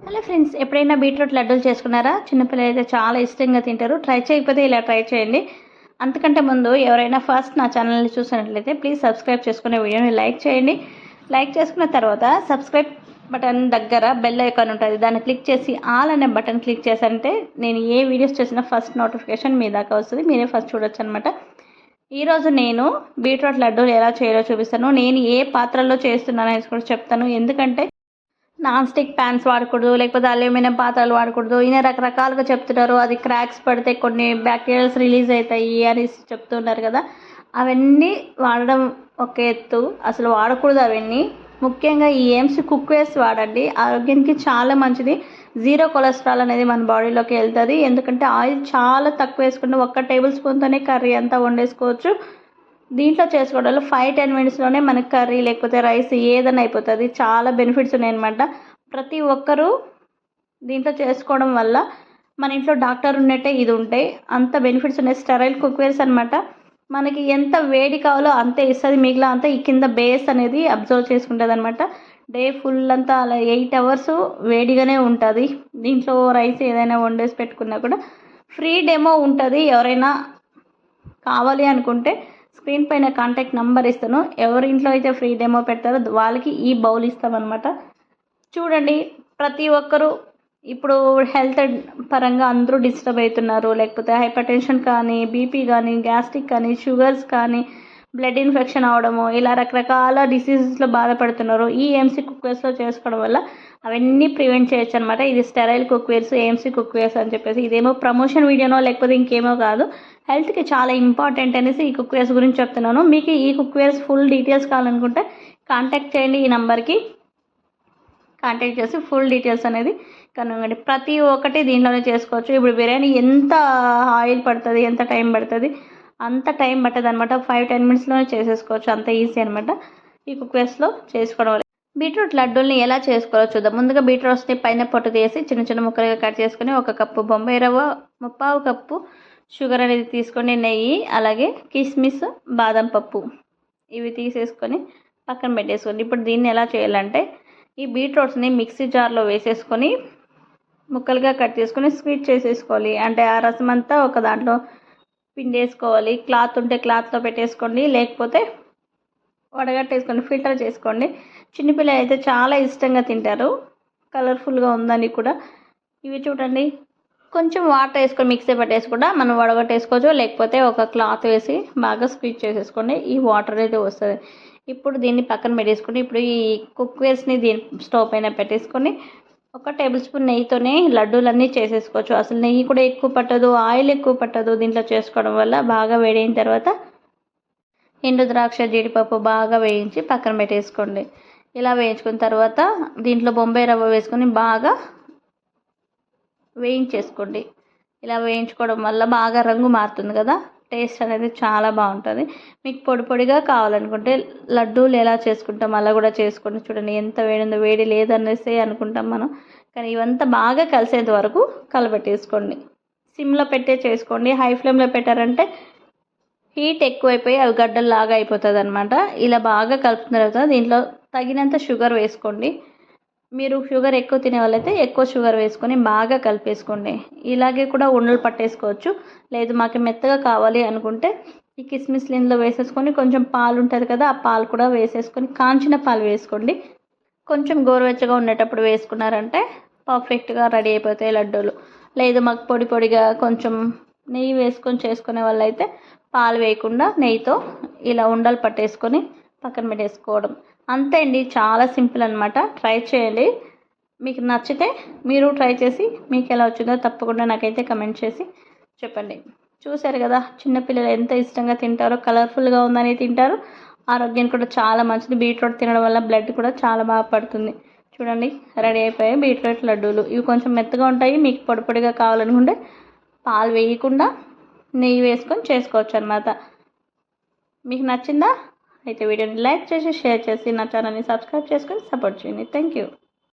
Hello friends, ఎప్పుడైనా beetroot లడ్డూలు చేసుకున్నారా? చిన్నపిల్లలు అయితే చాలా ఇష్టంగా తింటారు. ట్రై చేయకపోతే ఇలా ట్రై చేయండి. అంతకంటే ముందు ఎవరైనా ఫస్ట్ నా ఛానల్ని చూసినట్లయితే ప్లీజ్ సబ్స్క్రైబ్ చేసుకునే వీడియోని లైక్ చేయండి. లైక్ చేసుకున్న తర్వాత సబ్స్క్రైబ్ బటన్ దగ్గర బెల్ ఐకాన్ ఉంటుంది, దాన్ని క్లిక్ చేసి ఆల్ అనే బటన్ క్లిక్ చేసంటే నేను ఏ వీడియోస్ చేసినా ఫస్ట్ నోటిఫికేషన్ మీ దాకా వస్తుంది, మీరే ఫస్ట్ చూడొచ్చు అనమాట. ఈరోజు నేను బీట్రూట్ లడ్డూలు ఎలా చేయాలో చూపిస్తాను. నేను ఏ పాత్రలో చేస్తున్నాను అనేది కూడా చెప్తాను. ఎందుకంటే నాన్ స్టిక్ ప్యాన్స్ వాడకూడదు, లేకపోతే అల్యూమినియం పాత్రలు వాడకూడదు, ఈయన రకరకాలుగా చెప్తున్నారు. అది క్రాక్స్ పడితే కొన్ని బ్యాక్టీరియాస్ రిలీజ్ అవుతాయి అని చెప్తున్నారు కదా. అవన్నీ వాడడం ఒక ఎత్తు, అసలు వాడకూడదు అవన్నీ. ముఖ్యంగా ఈ ఏఎంసీ కుక్వేర్స్ వాడండి, ఆరోగ్యానికి చాలా మంచిది. జీరో కొలెస్ట్రాల్ అనేది మన బాడీలోకి వెళ్తుంది. ఎందుకంటే ఆయిల్ చాలా తక్కువ వేసుకుంటే 1 టేబుల్ స్పూన్తోనే కర్రీ అంతా వండేసుకోవచ్చు. దీంట్లో చేసుకోవడం 5-10 మినిట్స్లోనే మనకి కర్రీ లేకపోతే రైస్ ఏదైనా అయిపోతుంది. చాలా బెనిఫిట్స్ ఉన్నాయన్నమాట. ప్రతి ఒక్కరూ దీంట్లో చేసుకోవడం వల్ల మన ఇంట్లో డాక్టర్ ఉన్నట్టే ఇది ఉంటాయి, అంత బెనిఫిట్స్ ఉన్నాయి. స్టెరైల్ కుక్వేర్స్ అనమాట. మనకి ఎంత వేడి కావాలో అంతే ఇస్తుంది, మిగిలిన అంతా ఈ కింద బేస్ అనేది అబ్జర్వ్ చేసుకుంటుంది అనమాట. డే ఫుల్ అంతా అలా 8 అవర్స్ వేడిగానే ఉంటుంది. దీంట్లో రైస్ ఏదైనా వండేసి పెట్టుకున్నా కూడా ఫ్రీ డెమో ఉంటుంది. ఎవరైనా కావాలి అనుకుంటే స్క్రీన్ పైన కాంటాక్ట్ నెంబర్ ఇస్తాను. ఎవరి ఇంట్లో అయితే ఫ్రీ డెమో పెడతారో వాళ్ళకి ఈ బౌల్ ఇస్తామన్నమాట. చూడండి, ప్రతి ఒక్కరూ ఇప్పుడు హెల్త్ పరంగా అందరూ డిస్టర్బ్ అవుతున్నారు. లేకపోతే హైపర్ టెన్షన్ కానీ, బీపీ కానీ, గ్యాస్ట్రిక్ కానీ, షుగర్స్ కానీ, బ్లడ్ ఇన్ఫెక్షన్ అవడము, ఇలా రకరకాల డిసీజెస్లో బాధపడుతున్నారు. ఈ ఏఎంసీ కుక్వేర్స్లో చేసుకోవడం వల్ల అవన్నీ ప్రివెంట్ చేయొచ్చు అనమాట. ఇది స్టెరైల్ కుక్వేర్స్, ఏఎంసీ కుక్వేర్స్ అని చెప్పేసి. ఇదేమో ప్రమోషన్ వీడియోనో లేకపోతే ఇంకేమో కాదు, హెల్త్కి చాలా ఇంపార్టెంట్ అనేసి ఈ కుక్వేర్స్ గురించి చెప్తున్నాను. మీకు ఈ కుక్వేర్స్ ఫుల్ డీటెయిల్స్ కావాలనుకుంటే కాంటాక్ట్ చేయండి. ఈ నెంబర్కి కాంటాక్ట్ చేసి ఫుల్ డీటెయిల్స్ అనేది కనుగొనండి. ప్రతి ఒక్కటి దీంట్లోనే చేసుకోవచ్చు. ఇప్పుడు బిర్యానీ ఎంత ఆయిల్ పడుతుంది, ఎంత టైం పడుతుంది, అంత టైం పట్టదు అనమాట. 5-10 మినిట్స్లోనే చేసేసుకోవచ్చు, అంత ఈజీ అనమాట ఈ కుక్వేర్స్లో చేసుకోవడం వల్ల. బీట్రూట్ లడ్డూల్ని ఎలా చేసుకోవాలో చూద్దాం. ముందుగా బీట్రూట్స్ని పైన పొట్టు తీసి చిన్న చిన్న ముక్కలుగా కట్ చేసుకుని 1 కప్పు బొంబాయి రవ్వ, 1/4 కప్పు షుగర్ అనేది తీసుకొని, నెయ్యి, అలాగే కిస్మిస్, బాదం పప్పు ఇవి తీసేసుకొని పక్కన పెట్టేసుకోండి. ఇప్పుడు దీన్ని ఎలా చేయాలంటే ఈ బీట్రూట్స్ని మిక్సీ జార్లో వేసేసుకొని ముక్కలుగా కట్ చేసుకొని స్వీట్ చేసేసుకోవాలి. అంటే ఆ రసం అంతా ఒక దాంట్లో పిండేసుకోవాలి. క్లాత్ ఉంటే క్లాత్లో పెట్టేసుకోండి, లేకపోతే వడగట్టేసుకోండి, ఫిల్టర్ చేసుకోండి. చిన్నపిల్లలు అయితే చాలా ఇష్టంగా తింటారు. కలర్ఫుల్గా ఉందని కూడా. ఇవి చూడండి, కొంచెం వాటర్ వేసుకొని మిక్సీ పట్టేసి కూడా మనం వడగట్టేసుకోవచ్చు, లేకపోతే ఒక క్లాత్ వేసి బాగా స్క్వీజ్ చేసేసుకోండి. ఈ వాటర్ అయితే వస్తుంది. ఇప్పుడు దీన్ని పక్కన పెట్టేసుకొని ఇప్పుడు ఈ కుక్వేర్స్ని దీని స్టవ్ పైన పెట్టేసుకొని 1 టేబుల్ స్పూన్ నెయ్యితోనే లడ్డూలన్నీ చేసేసుకోవచ్చు. అసలు నెయ్యి కూడా ఎక్కువ పట్టదు, ఆయిల్ ఎక్కువ పట్టదు దీంట్లో చేసుకోవడం వల్ల. బాగా వేడైన తర్వాత ఎండు ద్రాక్ష, జీడిపప్పు బాగా వేయించి పక్కన పెట్టేసుకోండి. ఇలా వేయించుకున్న తర్వాత దీంట్లో బొంబాయి రవ్వ వేసుకొని బాగా వేయించేసుకోండి. ఇలా వేయించుకోవడం వల్ల బాగా రంగు మారుతుంది కదా, టేస్ట్ అనేది చాలా బాగుంటుంది. మీకు పొడి పొడిగా కావాలనుకుంటే లడ్డూలు ఎలా చేసుకుంటాం అలా కూడా చేసుకోండి. చూడండి ఎంత వేడిందో, వేడి లేదనేసి అనుకుంటాం మనం, కానీ ఇవంతా బాగా కలిసేంత వరకు కలబెట్టేసుకోండి. సిమ్లో పెట్టే చేసుకోండి. హై ఫ్లేమ్లో పెట్టారంటే హీట్ ఎక్కువైపోయి అవి గడ్డల్లాగా అయిపోతుంది అనమాట. ఇలా బాగా కలుపుతున్న తర్వాత దీంట్లో తగినంత షుగర్ వేసుకోండి. మీరు షుగర్ ఎక్కువ తినే వాళ్ళైతే ఎక్కువ షుగర్ వేసుకొని బాగా కలిపేసుకోండి. ఇలాగే కూడా ఉండలు పట్టేసుకోవచ్చు. లేదు మాకు మెత్తగా కావాలి అనుకుంటే ఈ కిస్మిస్ ఇందులో వేసేసుకొని కొంచెం పాలు ఉంటుంది కదా, ఆ పాలు కూడా వేసేసుకొని కాంచిన పాలు వేసుకోండి. కొంచెం గోరువెచ్చగా ఉండేటప్పుడు వేసుకున్నారంటే పర్ఫెక్ట్గా రెడీ అయిపోతాయి లడ్డూలు. లేదు మాకు పొడి పొడిగా కొంచెం నెయ్యి వేసుకొని చేసుకునే వాళ్ళైతే పాలు వేయకుండా నెయ్యితో ఇలా ఉండలు పట్టేసుకొని పక్కన పెట్టేసుకోవడం. అంతే అండి, చాలా సింపుల్ అనమాట. ట్రై చేయండి. మీకు నచ్చితే మీరు ట్రై చేసి మీకు ఎలా వచ్చిందో తప్పకుండా నాకైతే కమెంట్ చేసి చెప్పండి. చూశారు కదా, చిన్నపిల్లలు ఎంత ఇష్టంగా తింటారో. కలర్ఫుల్గా ఉందని తింటారు, ఆరోగ్యానికి కూడా చాలా మంచిది. బీట్రూట్ తినడం వల్ల బ్లడ్ కూడా చాలా బాగా పడుతుంది. చూడండి, రెడీ అయిపోయాయి బీట్రూట్ లడ్డూలు. ఇవి కొంచెం మెత్తగా ఉంటాయి. మీకు పొడి పొడిగా కావాలనుకుంటే పాలు వేయకుండా నెయ్యి వేసుకొని చేసుకోవచ్చు అనమాట. మీకు నచ్చిందా? అయితే వీడియోని లైక్ చేసి షేర్ చేసి నా ఛానల్ని సబ్స్క్రైబ్ చేసుకొని సపోర్ట్ చేయండి. Thank you.